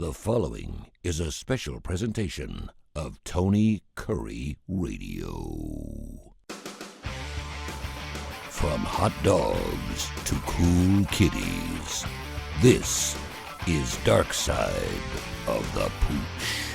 The following is a special presentation of Tony Curry Radio. From hot dogs to cool kitties, this is Darkside of the Pooch.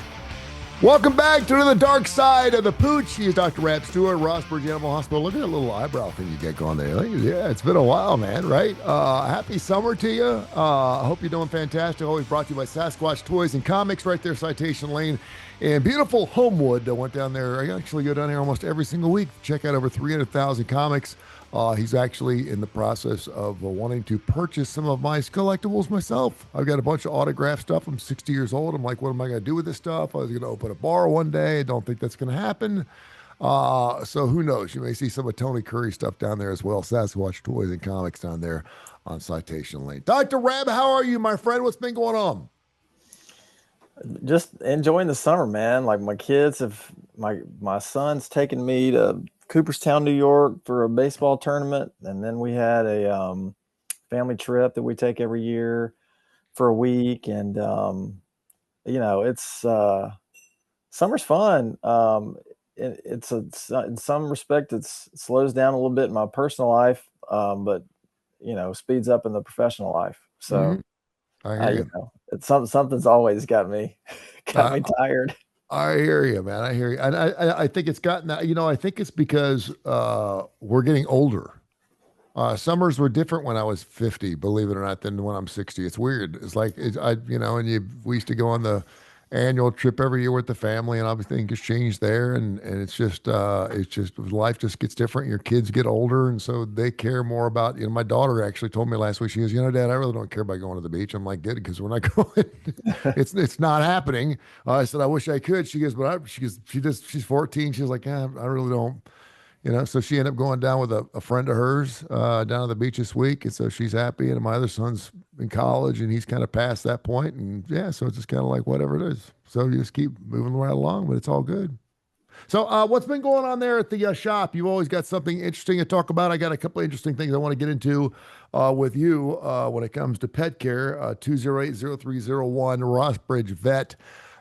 Welcome back to the dark side of the Pooch. He's Dr. Rap Stewart, Rossbridge Animal Hospital. Look at that little eyebrow thing you get going there. Yeah, it's been a while, man, right? Happy summer to you. I hope you're doing fantastic. Always brought to you by Sasquatch Toys and Comics right there, Citation Lane. And beautiful Homewood. I went down there. I actually go down here almost every single week. Check out over 300,000 comics. He's actually in the process of wanting to purchase some of my collectibles myself. I've got a bunch of autograph stuff. I'm 60 years old. I'm like, what am I going to do with this stuff? I was going to open a bar one day. I don't think that's going to happen. So who knows? You may see some of Tony Curry stuff down there as well. Sasquatch Toys and Comics down there on Citation Lane. Dr. Rab, how are you, my friend? What's been going on? Just enjoying the summer, man. Like my kids have, my son's taken me to Cooperstown, New York for a baseball tournament. And then we had a family trip that we take every year for a week. And, it's summer's fun. It's in some respect, it slows down a little bit in my personal life, but, speeds up in the professional life. So I hear you. It's something's always got me tired. I hear you, man. I hear you. And I think it's gotten that, I think it's because we're getting older. Summers were different when I was 50, believe it or not, than when I'm 60. It's weird. It's like, we used to go on the annual trip every year with the family, and obviously things changed there. And it's just life just gets different. Your kids get older, and so they care more about, my daughter actually told me last week, she goes, Dad, I really don't care about going to the beach. I'm like, good, because we're not going. It's not happening. I said, I wish I could. She goes, but she's 14. She's like, I really don't. So she ended up going down with a friend of hers down to the beach this week. And so she's happy. And my other son's in college and he's kind of past that point. And yeah, so it's just kind of like whatever it is. So you just keep moving right along, but it's all good. So what's been going on there at the shop? You've always got something interesting to talk about. I got a couple of interesting things I want to get into with you when it comes to pet care. 208-0301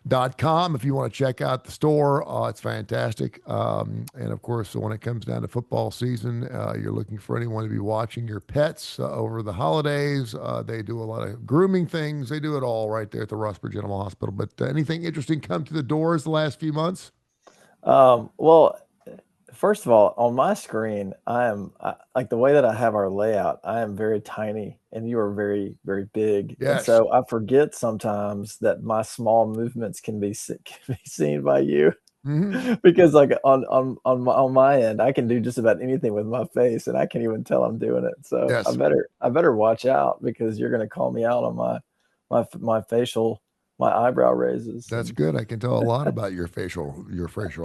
rossbridgevet.com if you want to check out the store. It's fantastic. And of course, when it comes down to football season, you're looking for anyone to be watching your pets over the holidays. They do a lot of grooming things. They do it all right there at the Rossbridge Animal Hospital. But anything interesting come to the doors the last few months? Well, first of all, on my screen, I like the way that I have our layout. I am very tiny, and you are very, very big. Yes. And so I forget sometimes that my small movements can be seen by you, because like on my end, I can do just about anything with my face, and I can't even tell I'm doing it. So yes. I better watch out, because you're going to call me out on my facial. My eyebrow raises. That's good. I can tell a lot about your facial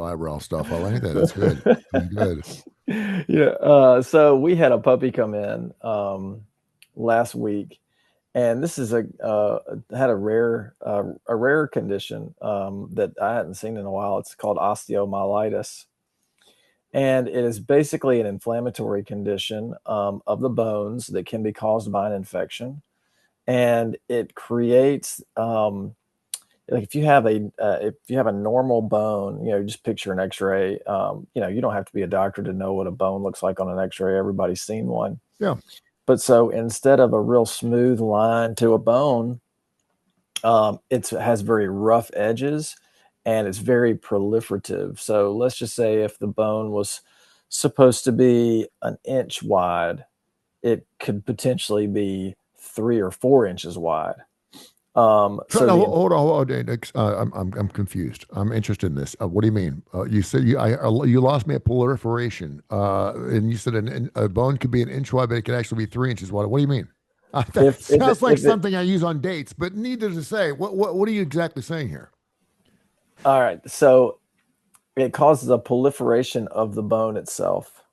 eyebrow stuff. I like that. That's good. That's good. Yeah. So we had a puppy come in last week, and this is had a rare condition that I hadn't seen in a while. It's called osteomyelitis, and it is basically an inflammatory condition of the bones that can be caused by an infection, and it creates like if you have a normal bone, just picture an X-ray. You don't have to be a doctor to know what a bone looks like on an X-ray. Everybody's seen one. Yeah. But so instead of a real smooth line to a bone, it has very rough edges, and it's very proliferative. So let's just say if the bone was supposed to be an inch wide, it could potentially be 3 or 4 inches wide. Hold on. I'm confused. I'm interested in this. What do you mean? You said you lost me at proliferation, and you said a bone could be an inch wide, but it could actually be 3 inches wide. What do you mean? Sounds like something I use on dates, but needless to say, what are you exactly saying here? All right, so it causes a proliferation of the bone itself.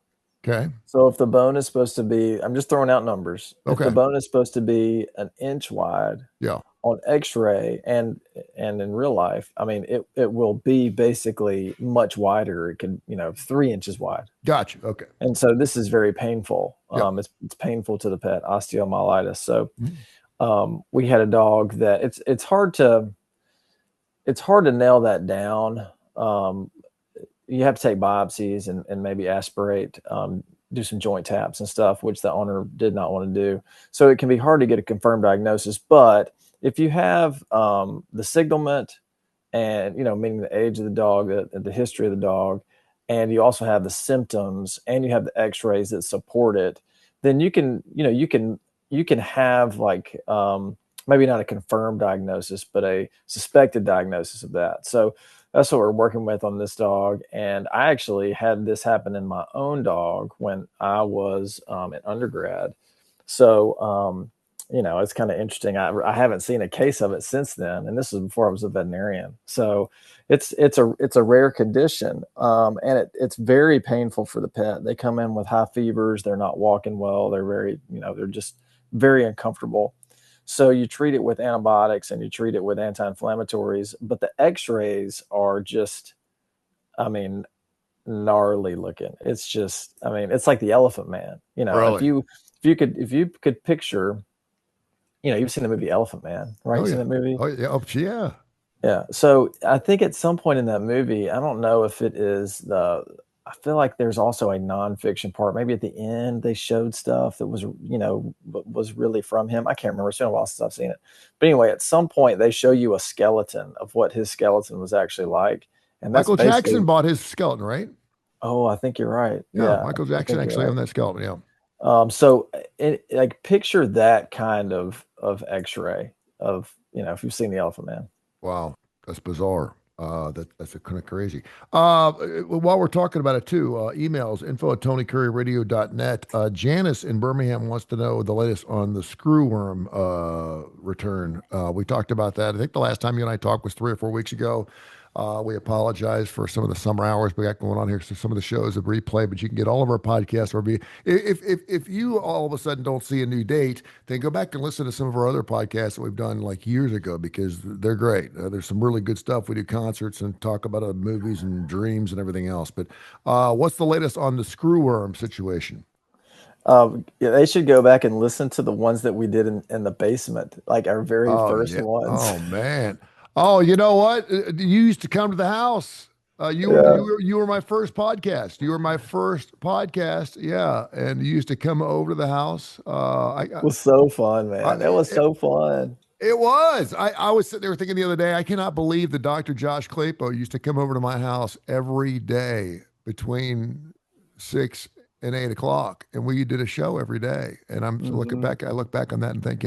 Okay. So if the bone is supposed to be, I'm just throwing out numbers. Okay. If the bone is supposed to be an inch wide, yeah, on X-ray and in real life, I mean, it will be basically much wider. It could, 3 inches wide. Gotcha. Okay. And so this is very painful. Yeah. It's painful to the pet, osteomyelitis. So we had a dog that it's hard to nail that down. You have to take biopsies and maybe aspirate, do some joint taps and stuff, which the owner did not want to do. So it can be hard to get a confirmed diagnosis. But if you have the signalment and, meaning the age of the dog, the history of the dog, and you also have the symptoms and you have the x-rays that support it, then you can, you can have like, maybe not a confirmed diagnosis, but a suspected diagnosis of that. So that's what we're working with on this dog. And I actually had this happen in my own dog when I was in undergrad. So, it's kind of interesting. I haven't seen a case of it since then, and this was before I was a veterinarian. So it's a rare condition, and it's very painful for the pet. They come in with high fevers. They're not walking well. They're very, they're just very uncomfortable. So you treat it with antibiotics and you treat it with anti-inflammatories, but the x-rays are just, I mean, gnarly looking. It's just, it's like the Elephant Man. Really? If you could picture, you've seen the movie Elephant Man, right? Oh You've yeah. seen that movie? Oh yeah. Oh, yeah. Yeah. So I think at some point in that movie, I don't know if it is I feel like there's also a nonfiction part. Maybe at the end they showed stuff that was, was really from him. I can't remember. It's been a while since I've seen it. But anyway, at some point they show you a skeleton of what his skeleton was actually like. And that's Michael basically, Jackson bought his skeleton, right? oh, I think you're right. Yeah, Yeah. Michael I Jackson think you're actually right. owned that skeleton. Yeah. So like picture that kind of x-ray of, if you've seen the Elephant Man. Wow, that's bizarre. That's kind of crazy. While we're talking about it too, emails info@tonycurryradio.net. Janice in Birmingham wants to know the latest on the screwworm return. We talked about that. I think the last time you and I talked was 3 or 4 weeks ago. We apologize for some of the summer hours we got going on here. So some of the shows have replay, but you can get all of our podcasts. Or if you all of a sudden don't see a new date, then go back and listen to some of our other podcasts that we've done like years ago because they're great. There's some really good stuff. We do concerts and talk about movies and dreams and everything else. But what's the latest on the screwworm situation? Yeah, they should go back and listen to the ones that we did in the basement, like our very Oh first yeah. ones. Oh man. Oh, you know what? You used to come to the house. Yeah, You were my first podcast. You were my first podcast. Yeah, and you used to come over to the house. it was so fun, man. It was It, so fun. it was. I was sitting there thinking the other day. I cannot believe that Dr. Josh Claypo used to come over to my house every day between 6 and 8 o'clock, and we did a show every day. And I'm looking Hmm. back. I look back on that and think,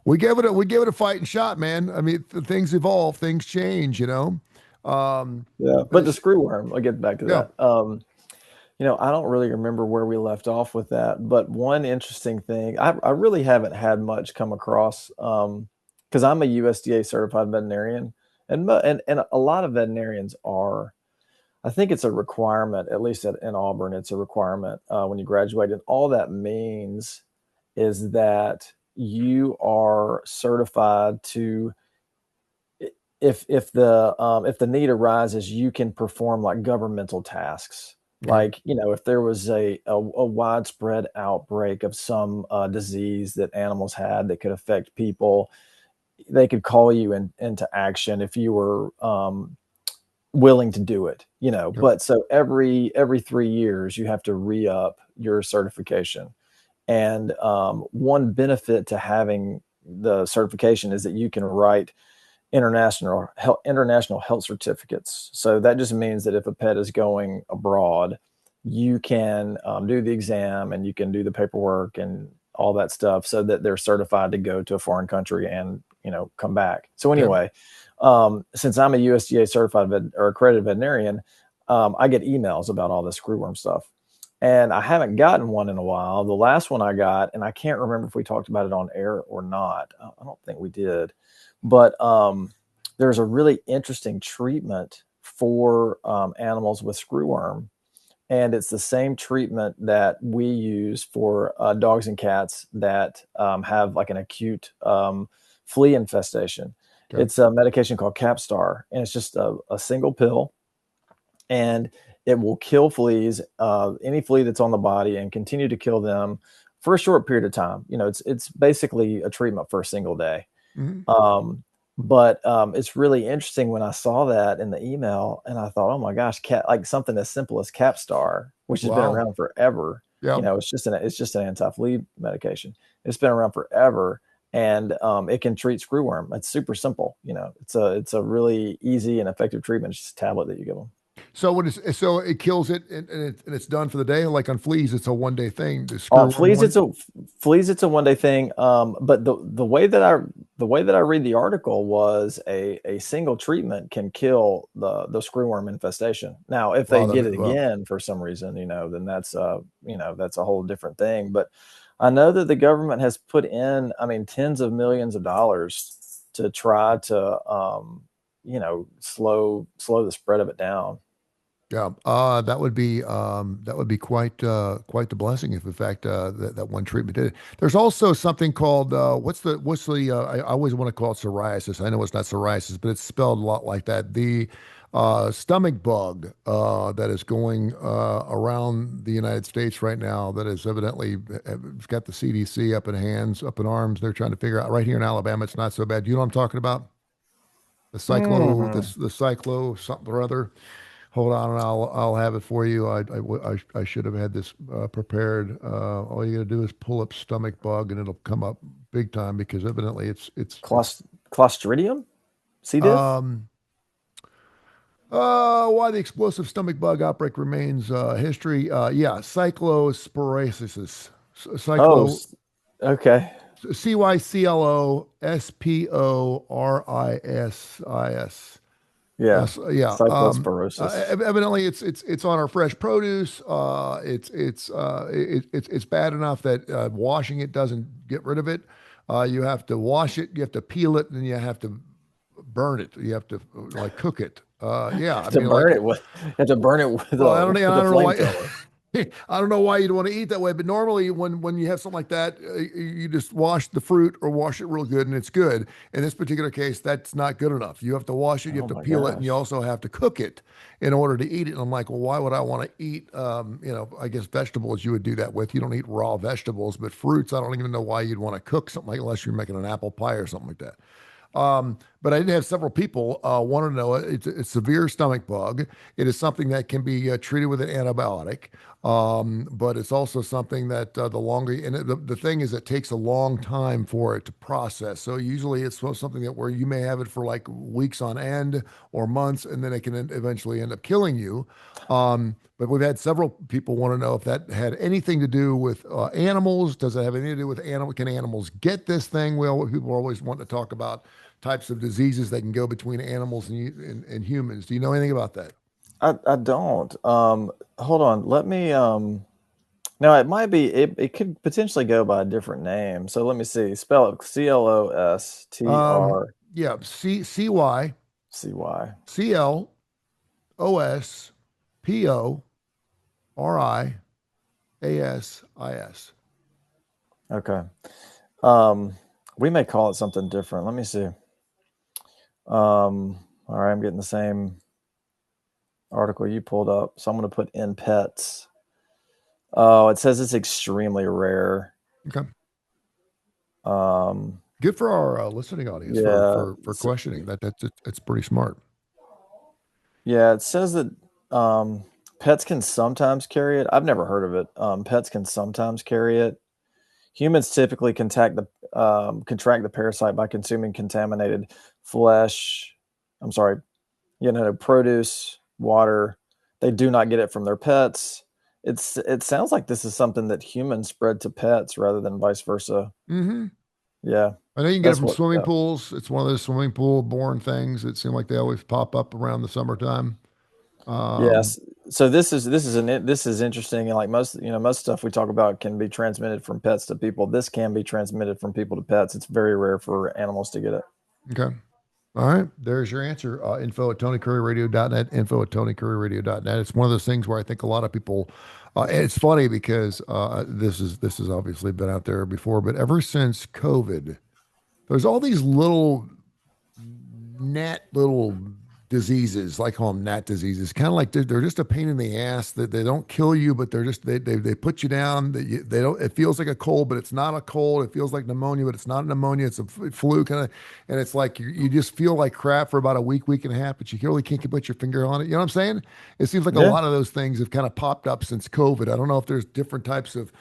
we gave it a fighting shot, man. I mean, things evolve, things change. Yeah, but the It's- screwworm, I'll get back to yeah. that. I don't really remember where we left off with that, but one interesting thing, I really haven't had much come across, because I'm a USDA certified veterinarian, and a lot of veterinarians are. I think it's a requirement, at least in Auburn, it's a requirement when you graduate, and all that means is that you are certified to, if the need arises, you can perform like governmental tasks. Okay. Like, if there was a widespread outbreak of some disease that animals had that could affect people, they could call you into action if you were willing to do it. Yep. But so every 3 years you have to re-up your certification. And one benefit to having the certification is that you can write international health certificates. So that just means that if a pet is going abroad, you can do the exam and you can do the paperwork and all that stuff, so that they're certified to go to a foreign country and come back. So Okay. anyway, since I'm a USDA certified or accredited veterinarian, I get emails about all this screwworm stuff. And I haven't gotten one in a while. The last one I got, and I can't remember if we talked about it on air or not. I don't think we did. But there's a really interesting treatment for animals with screwworm. And it's the same treatment that we use for dogs and cats that have like an acute flea infestation. Okay. It's a medication called Capstar, and it's just a single pill, and it will kill fleas, any flea that's on the body, and continue to kill them for a short period of time. It's basically a treatment for a single day. Mhm. But it's really interesting when I saw that in the email, and I thought, oh my gosh, like something as simple as Capstar, which has been Wow. around forever. Yeah. It's just an anti-flea medication. It's been around forever, and it can treat screwworm. It's super simple. It's a really easy and effective treatment. It's just a tablet that you give them. So it kills it and it's done for the day. Like on fleas, it's a 1 day thing. The On screwworm fleas, one. it's a 1 day thing. But the way that I read the article was a single treatment can kill the screwworm infestation. Now, if they Wow, get that it wow. again for some reason, then that's a whole different thing. But I know that the government has put in, I mean, tens of millions of dollars to try to slow the spread of it down. Yeah, that would be quite the blessing if in fact that one treatment did it. There's also something called I always want to call it psoriasis. I know it's not psoriasis, but it's spelled a lot like that. The stomach bug that is going around the United States right now that is evidently it's got the CDC up in hands, up in arms. They're trying to figure out right here in Alabama. It's not so bad. You know what I'm talking about? Hmm. The cyclo something or other. Hold on, and I'll have it for you. I should have had this prepared. All you got to do is pull up stomach bug, and it'll come up big time because evidently it's Clostridium, C. diff. um why the explosive stomach bug outbreak remains history. Yeah, cyclosporiosis. Oh, Cyclo okay. Cyclosporisis. Yeah. Yeah. Cyclosporosis. Evidently, it's on our fresh produce. It's bad enough that washing it doesn't get rid of it. You have to wash it. You have to peel it, and you have to burn it. You have to like cook it. Yeah. I To mean, like, burn it with you have to burn it with well, a I with a don't know why. flamethrower. I don't know why you'd want to eat that way, but normally when you have something like that, you just wash the fruit or wash it real good, and it's good. In this particular case, that's not good enough. You have to wash it, you have Oh to my peel it, and you gosh. also have to cook it in order to eat it. And I'm like, well, why would I want to eat, I guess vegetables you would do that with. You don't eat raw vegetables, but fruits, I don't even know why you'd want to cook something like unless you're making an apple pie or something like that. But I did have several people want to know it. It's a severe stomach bug. It is something that can be treated with an antibiotic, but it's also something that the longer and the thing is, it takes a long time for it to process. So usually it's something that where you may have it for like weeks on end or months, and then it can eventually end up killing you. But we've had several people want to know if that had anything to do with animals. Does it have anything to do with animal? Can animals get this thing? Well, people always want to talk about types of diseases that can go between animals and humans. Do you know anything about that? I don't. Hold on. Let me now it might be it could potentially go by a different name. So let me see. Spell it Um, Clostry. yeah, CYCLOSPORIASIS. Okay. Um we may call it something different. Let me see. All right, I'm getting the same article you pulled up. So I'm going to put in pets. Oh, it says it's extremely rare. Okay. Um, Good for our listening audience yeah, for questioning that. It's pretty smart. yeah. It says that pets can sometimes carry it. I've never heard of it. Pets can sometimes carry it. Humans typically contract the parasite by consuming contaminated flesh. I'm sorry, produce, water. They do not get it from their pets. It sounds like this is something that humans spread to pets rather than vice versa. Hmm. Yeah, I know you can get it that's from what. swimming Yeah. pools. It's one of those swimming pool borne things that seem like they always pop up around the summertime. Um, Yes. So this is interesting, and like most stuff we talk about can be transmitted from pets to people. This can be transmitted from people to pets. It's very rare for animals to get it. okay. All right. There's your answer. Info at TonyCurryRadio.net. Info at TonyCurryRadio.net. It's one of those things where I think a lot of people, and it's funny because this has obviously been out there before, but ever since COVID, there's all these little net little diseases, like call them gnat diseases, kind of like they're just a pain in the ass. That they don't kill you, but they're just they put you down. They don't. It feels like a cold, but it's not a cold. It feels like pneumonia, but it's not pneumonia. It's a flu kind of, and it's like you just feel like crap for about a week and a half, but you really can't put your finger on it. You know what I'm saying? It seems like a Yeah. lot of those things have kind of popped up since COVID. I don't know if there's different types of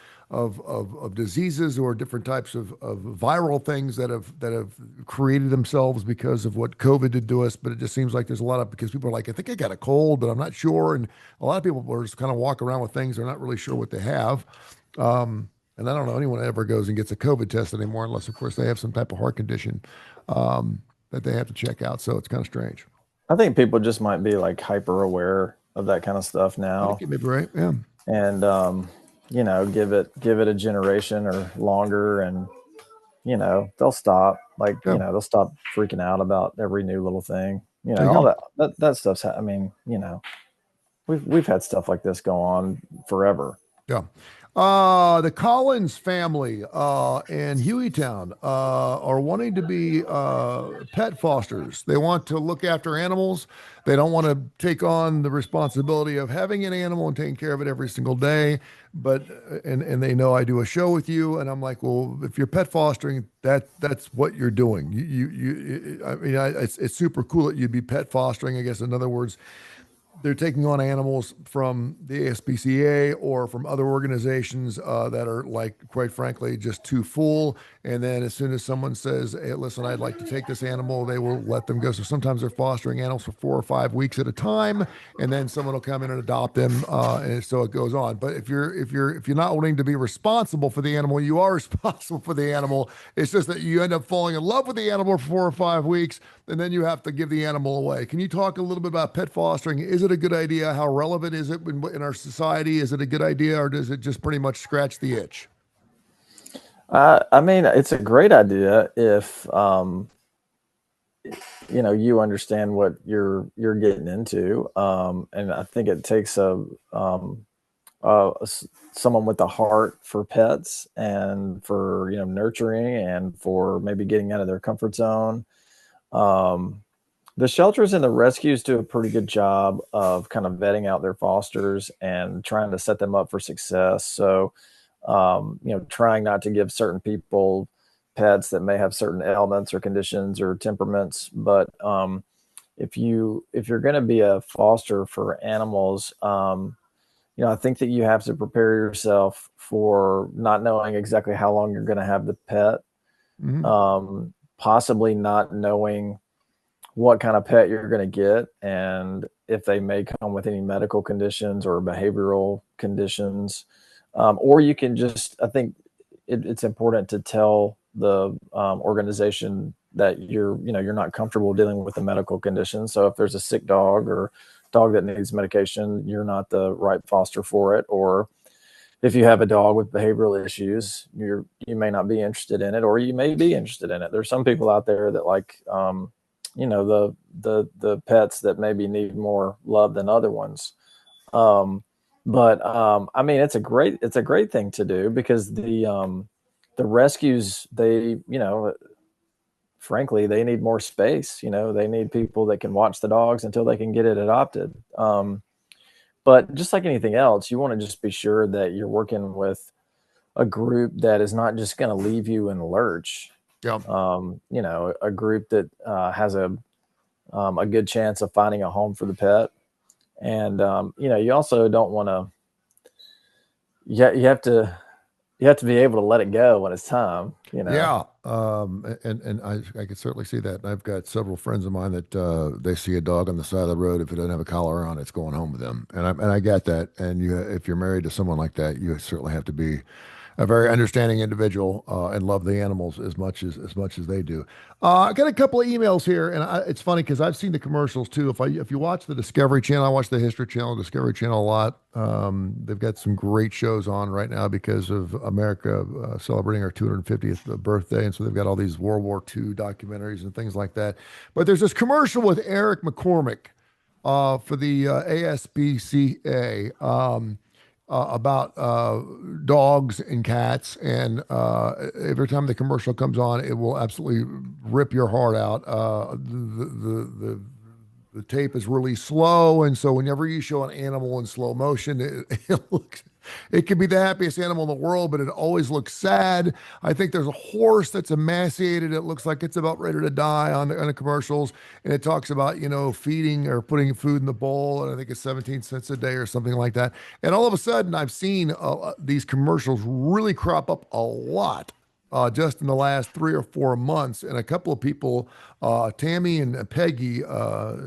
diseases or different types of viral things that have created themselves because of what COVID did to us. But it just seems like there's a lot of, because people are like, I think I got a cold, but I'm not sure. And a lot of people are just kind of walk around with things they're not really sure what they have. And I don't know anyone that ever goes and gets a COVID test anymore, unless of course they have some type of heart condition that they have to check out. So it's kind of strange. I think people just might be like hyper aware of that kind of stuff I think now, you may be right. Yeah. and give it a generation or longer, and they'll stop. Like Yeah. they'll stop freaking out about every new little thing. There you All go. that stuff's. I mean, we've had stuff like this go on forever. Yeah. The Collins family in Hueytown are wanting to be pet fosters. They want to look after animals. They don't want to take on the responsibility of having an animal and taking care of it every single day. But and they know I do a show with you, and I'm like, well, if you're pet fostering, that's what you're doing. I mean, it's super cool that you'd be pet fostering. I guess in other words, they're taking on animals from the ASPCA or from other organizations that are, like, quite frankly, just too full. And then as soon as someone says, hey, listen, I'd like to take this animal, they will let them go. So sometimes they're fostering animals for 4 or 5 weeks at a time, and then someone will come in and adopt them, and so it goes on. But if you're not wanting to be responsible for the animal, you are responsible for the animal. It's just that you end up falling in love with the animal for 4 or 5 weeks, and then you have to give the animal away. Can you talk a little bit about pet fostering? Is it a good idea? How relevant is it in our society? Is it a good idea, or does it just pretty much scratch the itch? I mean, it's a great idea if you understand what you're getting into, and I think it takes someone with a heart for pets and for nurturing and for maybe getting out of their comfort zone. Um, the shelters and the rescues do a pretty good job of kind of vetting out their fosters and trying to set them up for success. So, trying not to give certain people pets that may have certain ailments or conditions or temperaments. But if you're going to be a foster for animals, I think that you have to prepare yourself for not knowing exactly how long you're going to have the pet, Mhm. possibly not knowing what kind of pet you're going to get, and if they may come with any medical conditions or behavioral conditions. Or you can just, I think it's important to tell the organization that you're not comfortable dealing with the medical condition. So if there's a sick dog or dog that needs medication, you're not the right foster for it. Or if you have a dog with behavioral issues, you may not be interested in it, or you may be interested in it. There's some people out there that like, the pets that maybe need more love than other ones. But I mean, it's a great thing to do, because the rescues, frankly, they need more space. They need people that can watch the dogs until they can get it adopted. But just like anything else, you want to just be sure that you're working with a group that is not just going to leave you in the lurch. Yeah. A group that has a good chance of finding a home for the pet. And you also don't want to. You have to be able to let it go when it's time. Yeah, and I could certainly see that. And I've got several friends of mine that they see a dog on the side of the road. If it doesn't have a collar on, it's going home with them. And I get that. And if you're married to someone like that, you certainly have to be a very understanding individual and love the animals as much as they do. I got a couple of emails here, and it's funny because I've seen the commercials too. If you watch the Discovery Channel, I watch the History Channel, Discovery Channel a lot. They've got some great shows on right now because of America celebrating our 250th birthday, and so they've got all these World War II documentaries and things like that. But there's this commercial with Eric McCormick for the ASPCA. About dogs and cats, and every time the commercial comes on, it will absolutely rip your heart out. The the tape is really slow, and so whenever you show an animal in slow motion, it can be the happiest animal in the world, but it always looks sad. I think there's a horse that's emaciated. It looks like it's about ready to die on the commercials, and it talks about feeding or putting food in the bowl, and I think it's 17 cents a day or something like that. And all of a sudden, I've seen these commercials really crop up a lot just in the last 3 or 4 months. And a couple of people, Tammy and Peggy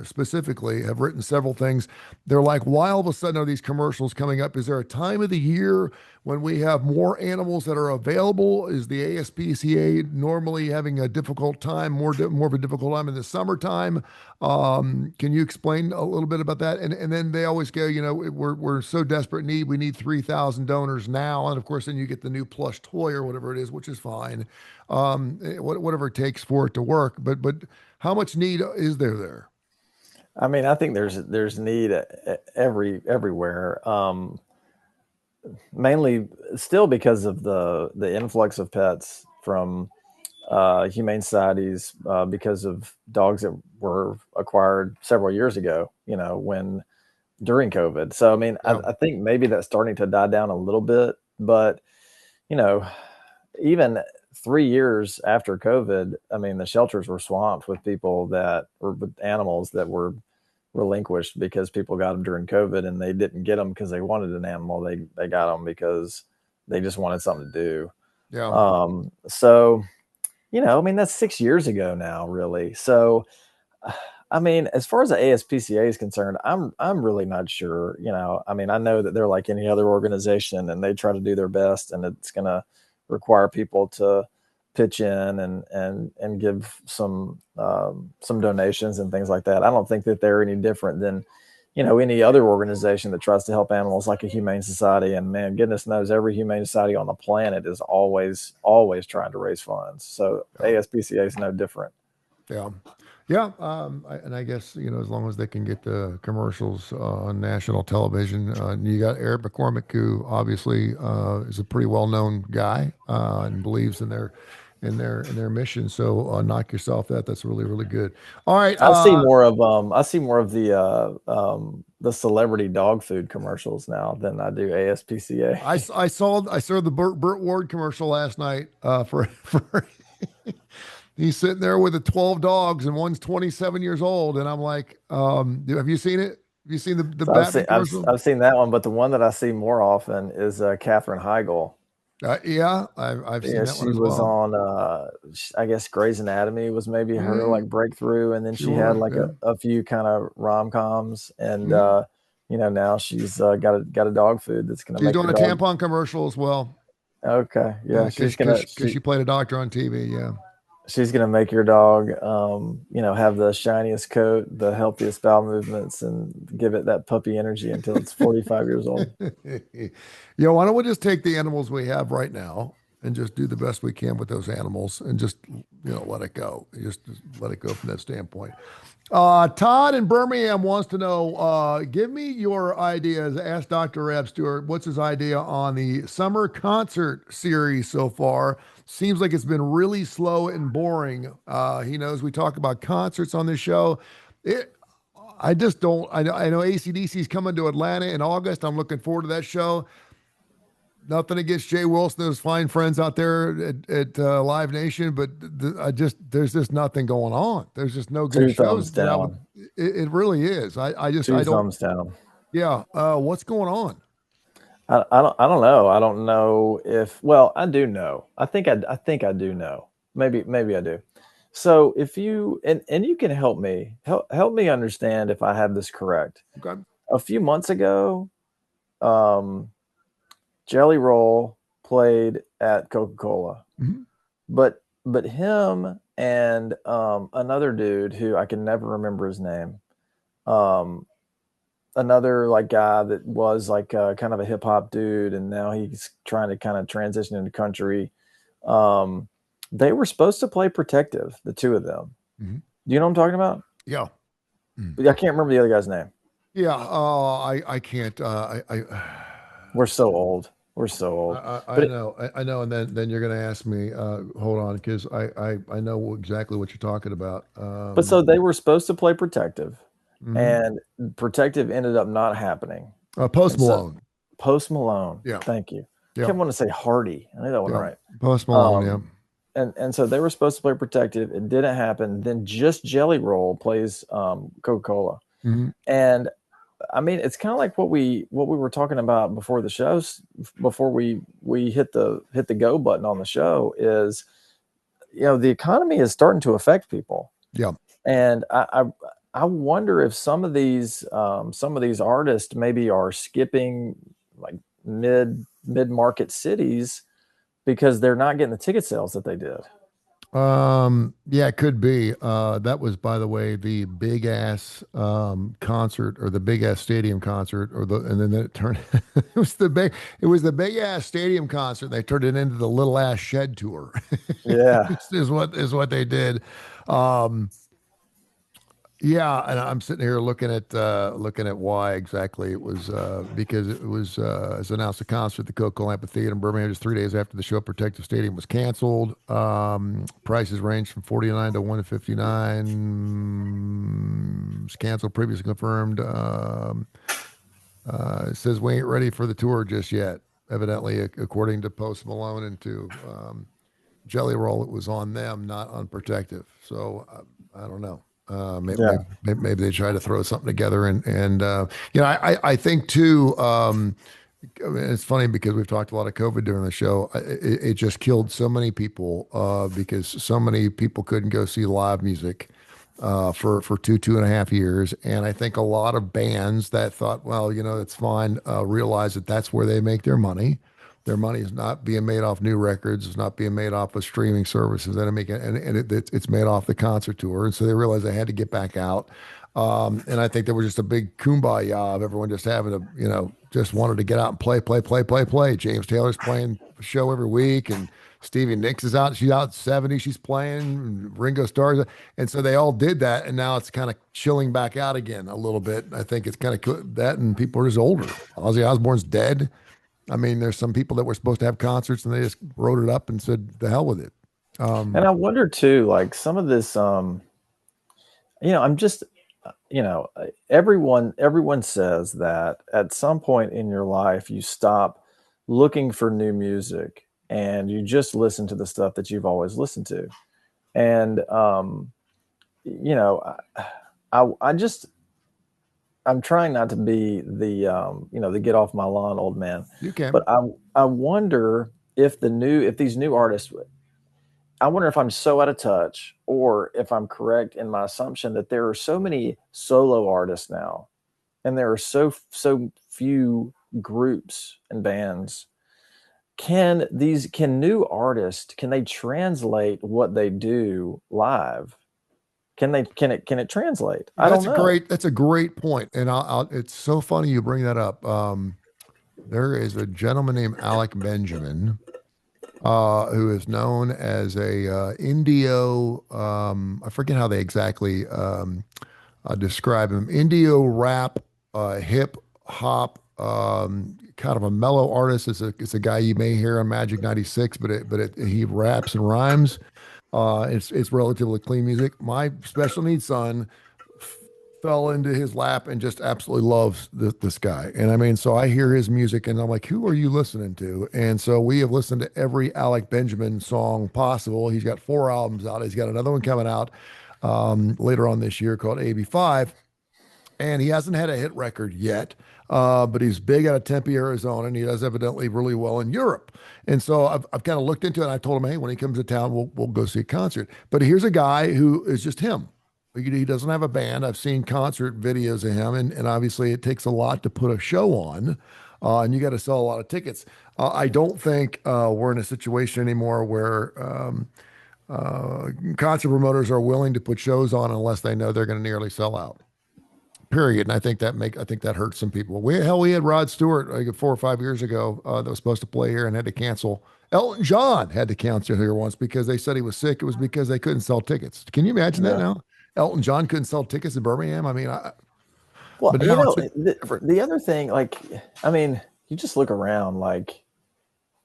specifically, have written several things. They're like, why all of a sudden are these commercials coming up? Is there a time of the year when we have more animals that are available? Is the ASPCA normally having a difficult time, more of a difficult time in the summertime? Can you explain a little bit about that? And then they always go, we're so desperate need, we need 3,000 donors now. And of course, then you get the new plush toy or whatever it is, which is fine. Whatever it takes for it to work. But how much need is there? I mean, I think there's need everywhere. Mainly still because of the influx of pets from humane societies, because of dogs that were acquired several years ago, during COVID. So, I mean, Yeah. I think maybe that's starting to die down a little bit, but, even 3 years after COVID, I mean, the shelters were swamped with people with animals that were relinquished because people got them during COVID, and they didn't get them because they wanted an animal. They got them because they just wanted something to do. Yeah. So, I mean, that's 6 years ago now, really. So, I mean, as far as the ASPCA is concerned, I'm really not sure. I mean, I know that they're like any other organization, and they try to do their best, and it's going to require people to pitch in and give some donations and things like that. I don't think that they're any different than any other organization that tries to help animals, like a humane society. And man, goodness knows, every humane society on the planet is always trying to raise funds. So ASPCA is no different. Yeah. Yeah. And I guess, as long as they can get the commercials on national television, you got Eric McCormick, who obviously is a pretty well-known guy and believes in their mission. So knock yourself that. That's really, really good. All right. I see more of the celebrity dog food commercials now than I do ASPCA. I saw the Burt Ward commercial last night for he's sitting there with the 12 dogs, and one's 27 years old. And I'm like, have you seen it? Have you seen the Batman commercial? I've seen that one, but the one that I see more often is Katherine Heigl. Yeah, I've seen that She one as was well. on, I guess Grey's Anatomy was maybe her like breakthrough, and then she had like a few kind of rom-coms, and now she's got a dog food that's gonna. She's doing a tampon commercial as well. Okay, yeah, because she played a doctor on TV. Yeah. She's going to make your dog, have the shiniest coat, the healthiest bowel movements, and give it that puppy energy until it's 45 years old. Why don't we just take the animals we have right now and just do the best we can with those animals and just, let it go. Just let it go from that standpoint. Todd in Birmingham wants to know, give me your ideas. Ask Dr. Rab Stewart, what's his idea on the summer concert series so far? Seems like it's been really slow and boring. He knows we talk about concerts on this show. I just don't. I know AC/DC is coming to Atlanta in August. I'm looking forward to that show. Nothing against Jay Wilson, those fine friends out there at Live Nation, but there's just nothing going on. There's just no good shows. Down. It really is. I don't. Thumbs down. Yeah. What's going on? I don't know. I don't know if. Well, I do know. I think I do know. Maybe I do. So if you and you can help me understand if I have this correct. Okay. A few months ago, Jelly Roll played at Coca-Cola, but him and another dude who I can never remember his name. Another like guy that was like kind of a hip hop dude, and now he's trying to kind of transition into country. They were supposed to play Protective, the two of them. Mm-hmm. Do you know what I'm talking about? Yeah. I can't remember the other guy's name. Yeah. I can't. We're so old. We're so old. I know. And then you're going to ask me, hold on, because I know exactly what you're talking about. But so they were supposed to play Protective. and Protective ended up not happening. Post And so- Malone. Post Malone. Yeah. Thank you. Yeah. I kept wanting to say Hardy. I knew that one right. Post Malone, And so they were supposed to play Protective. It didn't happen. Then just Jelly Roll plays Coca-Cola. And I mean, it's kind of like what we were talking about before the shows, before we hit the go button on the show, is, you know, the economy is starting to affect people. Yeah. And I wonder if some of these artists maybe are skipping like mid-market cities because they're not getting the ticket sales that they did. Yeah, it could be. That was, by the way, the big ass concert, or the big ass stadium concert, and then it turned it was the big ass stadium concert. They turned it into the little ass shed tour. Yeah. is what they did. Yeah, and I'm sitting here looking at why exactly it was, because it was as announced, a concert at the Coca-Cola Amphitheater in Birmingham just 3 days after the show. Protective Stadium was canceled. Prices ranged from $49 to $159. It's canceled. Previously confirmed. It says we ain't ready for the tour just yet. Evidently, according to Post Malone and to Jelly Roll, it was on them, not on Protective. So I don't know. Maybe they try to throw something together, and you know, I think too. I mean, it's funny because we've talked a lot of COVID during the show. It just killed so many people because so many people couldn't go see live music for 2.5 years, and I think a lot of bands that thought, well, you know, it's fine, realize that that's where they make their money. Their money is not being made off new records. It's not being made off of streaming services. It's made off the concert tour. And so they realized they had to get back out. And I think there was just a big kumbaya of everyone just having to, you know, just wanted to get out and play. James Taylor's playing a show every week, and Stevie Nicks is out. She's out at 70. She's playing. Ringo Starr's. And so they all did that. And now it's kind of chilling back out again a little bit. I think it's kind of that, and people are just older. Ozzy Osbourne's dead. I mean, there's some people that were supposed to have concerts and they just wrote it up and said, the hell with it. And I wonder too, like some of this, you know, I'm just, you know, everyone says that at some point in your life, you stop looking for new music and you just listen to the stuff that you've always listened to. And, you know, I'm trying not to be the, you know, the get off my lawn old man. You can. But I wonder if these new artists, I wonder if I'm so out of touch, or if I'm correct in my assumption that there are so many solo artists now, and there are so few groups and bands. Can new artists, can they translate what they do live? Can it translate? I don't know. That's a great point. And it's so funny you bring that up. There is a gentleman named Alec Benjamin, who is known as a Indio. I forget how they exactly describe him. Indio rap, hip hop, kind of a mellow artist. It's a guy you may hear on Magic 96, but he raps and rhymes. It's relatively clean music. My special needs son fell into his lap and just absolutely loves this guy. And I mean, so I hear his music and I'm like, who are you listening to? And so we have listened to every Alec Benjamin song possible. He's got 4 albums out. He's got another one coming out later on this year called AB5. And he hasn't had a hit record yet, but he's big out of Tempe, Arizona, and he does evidently really well in Europe. And so I've kind of looked into it, and I told him, hey, when he comes to town, we'll go see a concert. But here's a guy who is just him. He doesn't have a band. I've seen concert videos of him, and obviously it takes a lot to put a show on, and you got to sell a lot of tickets. I don't think we're in a situation anymore where concert promoters are willing to put shows on unless they know they're going to nearly sell out. Period. And I think that hurts some people. We had Rod Stewart like 4 or 5 years ago that was supposed to play here and had to cancel. Elton John had to cancel here once because they said he was sick. It was because they couldn't sell tickets. Can you imagine that now? Elton John couldn't sell tickets in Birmingham. I mean, well, you know, the other thing, like, I mean, you just look around, like,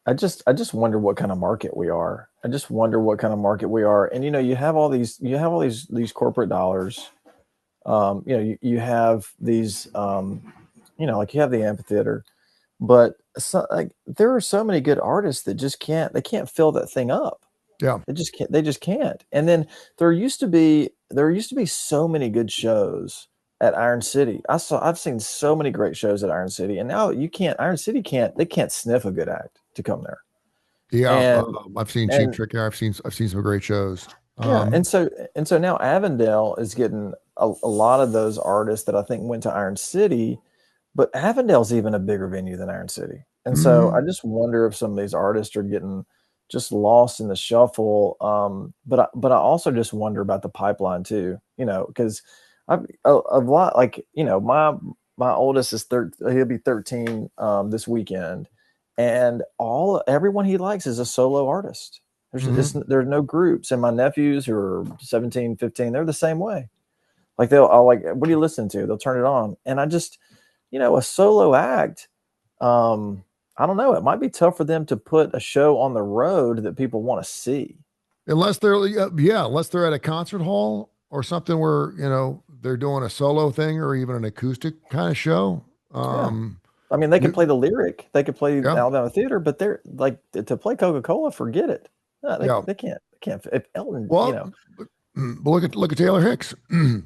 I just wonder what kind of market we are. I just wonder what kind of market we are. And, you know, you have all these corporate dollars. You have these, like you have the amphitheater, but like there are so many good artists that just can't fill that thing up. Yeah. They just can't. And then there used to be so many good shows at Iron City. I've seen so many great shows at Iron City, and now Iron City can't sniff a good act to come there. Yeah. And I've seen Cheap and Trick there. I've seen some great shows. yeah, Um, and so now Avondale is getting a lot of those artists that I think went to Iron City, but Avondale's even a bigger venue than Iron City. And so I mhm. just wonder if some of these artists are getting just lost in the shuffle. But I also just wonder about the pipeline too, because a lot, like, my oldest is he'll be 13 this weekend, and everyone he likes is a solo artist. There's no groups, and my nephews who are 17, 15, they're the same way. Like I'll like, what are you listening to? They'll turn it on, and I just, a solo act. I don't know. It might be tough for them to put a show on the road that people want to see. Unless they're unless they're at a concert hall or something where they're doing a solo thing or even an acoustic kind of show. Yeah, I mean, they could You, play the Lyric, they could play yeah, Alabama Theater, but they're like, to play Coca Cola, forget it. No, they yeah. they can't. They can't. If Elton, Well, but look at Taylor Hicks,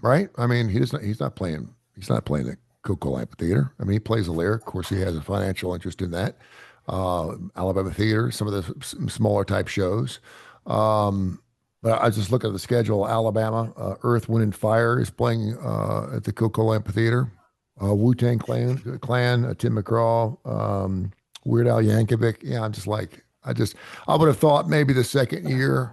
right? I mean, he's not playing the Coca-Cola Amphitheater. I mean, he plays the Lyric. Of course, he has a financial interest in that. Alabama Theater, some of the smaller type shows. Um, but I just look at the schedule. Alabama, Earth, Wind, and Fire is playing at the Coca-Cola Amphitheater. Wu-Tang Clan, Tim McGraw, Weird Al Yankovic. Yeah, I would have thought maybe the second year,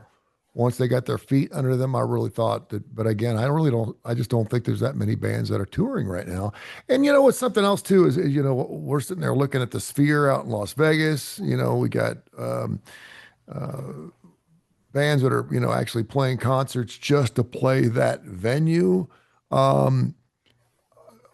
once they got their feet under them, I really thought that. But again, I just don't think there's that many bands that are touring right now. And what's something else too is we're sitting there looking at the Sphere out in Las Vegas. We got bands that are actually playing concerts just to play that venue. Um,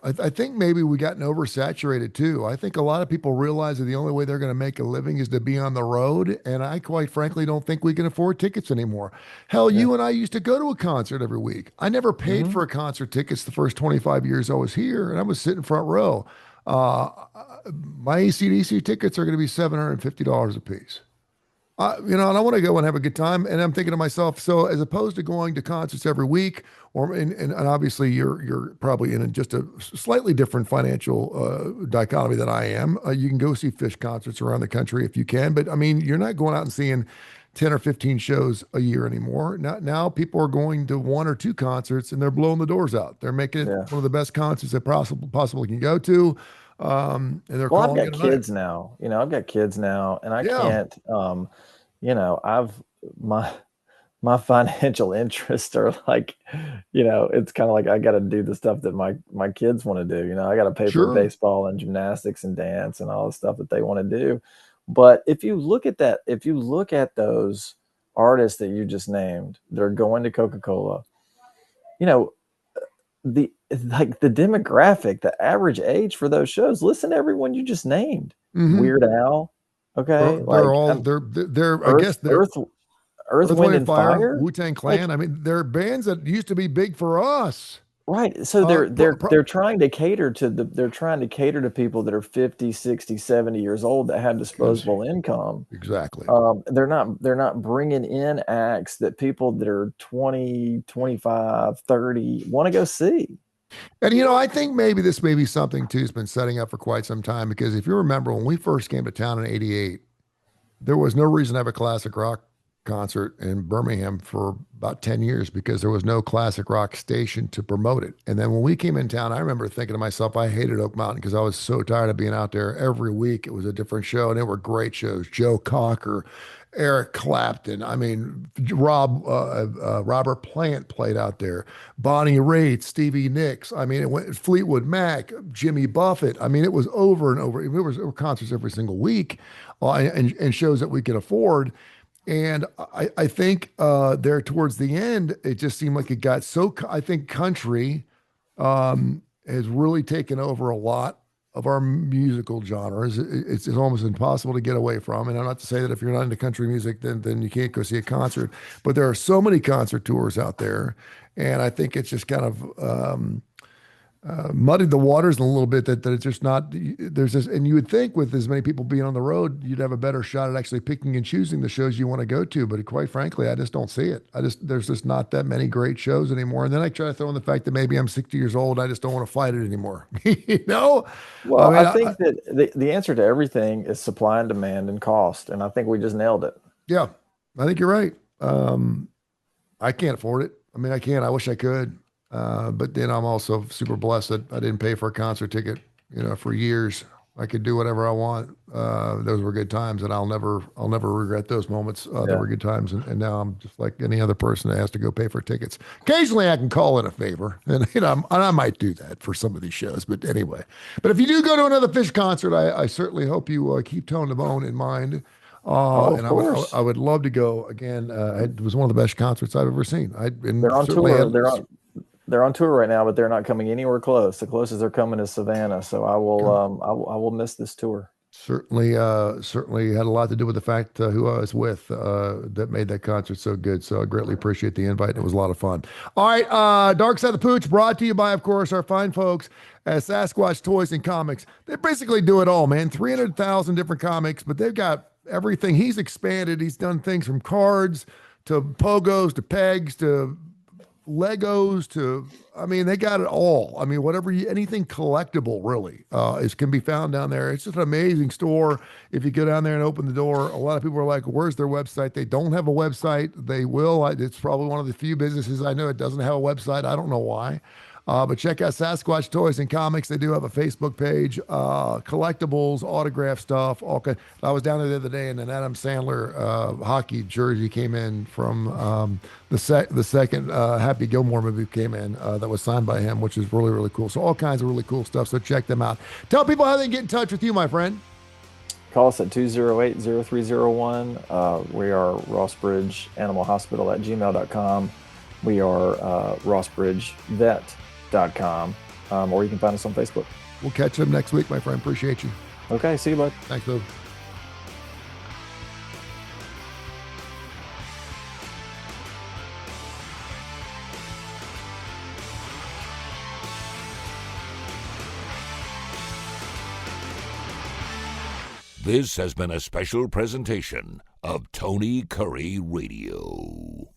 I think maybe we gotten oversaturated too. I think a lot of people realize that the only way they're going to make a living is to be on the road. And I quite frankly don't think we can afford tickets anymore. Hell, yeah. you and I used to go to a concert every week. I never paid Hmm. for a concert tickets the first 25 years I was here, and I was sitting front row. Uh, my ACDC tickets are going to be $750 a piece. And I want to go and have a good time. And I'm thinking to myself, so as opposed to going to concerts every week, and obviously you're probably in just a slightly different financial dichotomy than I am. You can go see Fish concerts around the country if you can, but I mean, you're not going out and seeing 10 or 15 shows a year anymore. Now people are going to one or two concerts and they're blowing the doors out. They're making it Yeah. one of the best concerts that possibly can go to, and they're Well, I've calling got it a night. kids now. I've got kids now, and I Yeah, can't. I've my my financial interests are like, it's kind of like I got to do the stuff that my kids want to do. I got to pay for sure. baseball and gymnastics and dance and all the stuff that they want to do. But if you look at those artists that you just named, they're going to Coca-Cola. You know, the demographic, the average age for those shows. Listen to everyone you just named. Hmm. Weird Al, They're, okay, they're like, all they're I Earth, guess they're Earth, Earth, Earth, Wind, Wind, and and Fire, Fire. Wu-Tang Clan. Like, I mean, they're bands that used to be big for us. right. So Uh, they're pro, they're pro, they're trying to cater to people that are 50, 60, 70 years old that have Kids, disposable income. exactly. They're not bringing in acts that people that are 20, 25, 30 want to go see. And I think maybe this may be something too has been setting up for quite some time because if you remember when we first came to town in '88, there was no reason to have a classic rock concert in Birmingham for about 10 years because there was no classic rock station to promote it. And then when we came in town, I remember thinking to myself, I hated Oak Mountain because I was so tired of being out there every week. It was a different show and they were great shows. Joe Cocker, Eric Clapton. I mean, Robert Plant played out there. Bonnie Raitt, Stevie Nicks. I mean, it went Fleetwood Mac, Jimmy Buffett. I mean, it was over and over. There were concerts every single week, and shows that we could afford. And I think there towards the end, it just seemed like it got so. I think country has really taken over a lot our musical genres. It's almost impossible to get away from. And I'm not to say that if you're not into country music, then you can't go see a concert. But there are so many concert tours out there, and I think it's just kind of muddied the waters a little bit that it's just not there's this. And you would think with as many people being on the road, you'd have a better shot at actually picking and choosing the shows you want to go to. But quite frankly, I just don't see it. There's just not that many great shows anymore. And then I try to throw in the fact that maybe I'm 60 years old. I just don't want to fight it anymore. You know? Well, I think that the answer to everything is supply and demand and cost. And I think we just nailed it. Yeah, I think you're right. I can't afford it. I mean, I can't. I wish I could. But then I'm also super blessed that I didn't pay for a concert ticket, for years. I could do whatever I want. Those were good times, and I'll never regret those moments. They were good times, and now I'm just like any other person that has to go pay for tickets. Occasionally, I can call in a favor, and I might do that for some of these shows. But anyway, but if you do go to another Fish concert, I certainly hope you keep Tone the Bone in mind. And I would love to go again. It was one of the best concerts I've ever seen. They're on tour. They're on tour right now, but they're not coming anywhere close. The closest they're coming is Savannah. So I will miss this tour. Certainly had a lot to do with the fact who I was with that made that concert so good. So I greatly appreciate the invite. It was a lot of fun. All right, Darkside the Pooch, brought to you by, of course, our fine folks at Sasquatch Toys and Comics. They basically do it all, man. 300,000 different comics, but they've got everything. He's expanded. He's done things from cards to pogos to pegs to Legos they got it all. I mean, anything collectible really can be found down there. It's just an amazing store. If you go down there and open the door, a lot of people are like, where's their website? They don't have a website. They will. It's probably one of the few businesses I know it doesn't have a website. I don't know why. But check out Sasquatch Toys and Comics. They do have a Facebook page, collectibles, autograph stuff. I was down there the other day, and an Adam Sandler hockey jersey came in from the second Happy Gilmore movie came in that was signed by him, which is really, really cool. So all kinds of really cool stuff. So check them out. Tell people how they can get in touch with you, my friend. Call us at 208-0301. We are Rossbridge Animal Hospital at gmail.com. We are RossbridgeVet.com. Or you can find us on Facebook. We'll catch them next week, my friend. Appreciate you. Okay, see you, bud. Thanks, Lou. This has been a special presentation of Tony Curry Radio.